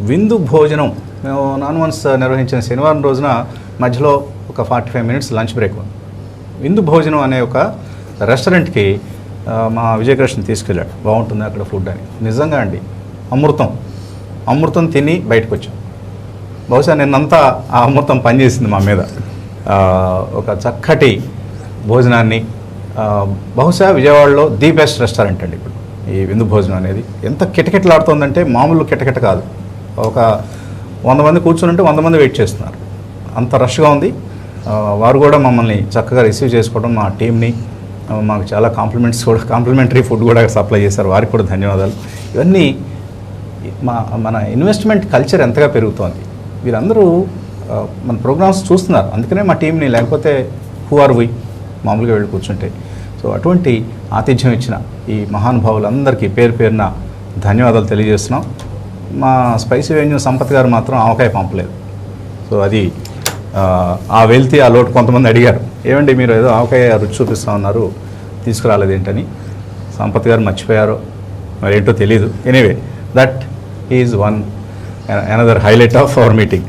విందు భోజనం మేము నాన్ వన్స్ నిర్వహించిన శనివారం రోజున మధ్యలో ఒక 45 మినిట్స్ లంచ్ బ్రేక్ ఉంది. విందు భోజనం అనే ఒక రెస్టారెంట్కి మా విజయకృష్ణ తీసుకెళ్ళాడు. బాగుంటుంది అక్కడ ఫుడ్ అని. నిజంగా అండి, అమృతం తిని బయటకు వచ్చాం. బహుశా నిన్నంతా ఆ అమృతం పనిచేసింది మా మీద. ఒక చక్కటి భోజనాన్ని, బహుశా విజయవాడలో ది బెస్ట్ రెస్టారెంట్ అండి ఇప్పుడు ఈ విందు భోజనం అనేది. ఎంత కిటకిటలాడుతుందంటే మామూలు కిటకిట కాదు. ఒక 100 మంది కూర్చుంటే 100 మంది వెయిట్ చేస్తున్నారు, అంత రష్గా ఉంది. వారు కూడా మమ్మల్ని చక్కగా రిసీవ్ చేసుకోవడం, మా టీంని మాకు చాలా కాంప్లిమెంటరీ ఫుడ్ కూడా సప్లై చేశారు. వారికి కూడా ధన్యవాదాలు. ఇవన్నీ మన ఇన్వెస్ట్మెంట్ కల్చర్ ఎంతగా పెరుగుతోంది. వీరందరూ మన ప్రోగ్రామ్స్ చూస్తున్నారు, అందుకనే మా టీంని, లేకపోతే హూ ఆర్ వి మామూలుగా వెళ్ళి కూర్చుంటే. సో అటువంటి ఆతిథ్యం ఇచ్చిన ఈ మహానుభావులందరికీ పేరు పేరున ధన్యవాదాలు తెలియజేస్తున్నాం. మా స్పైసీ వెన్యూ సంపత్ గారు మాత్రం ఆవకాయ పంపలేదు. సో అది ఆ వెళ్తే ఆ లోటు కొంతమంది అడిగారు, ఏమండి మీరు ఏదో ఆవకాయ రుచి చూపిస్తూ ఉన్నారు, తీసుకురాలేదు ఏంటని. సంపత్ గారు మర్చిపోయారో మరి ఏంటో తెలియదు. Anyway, that is another highlight of our meeting.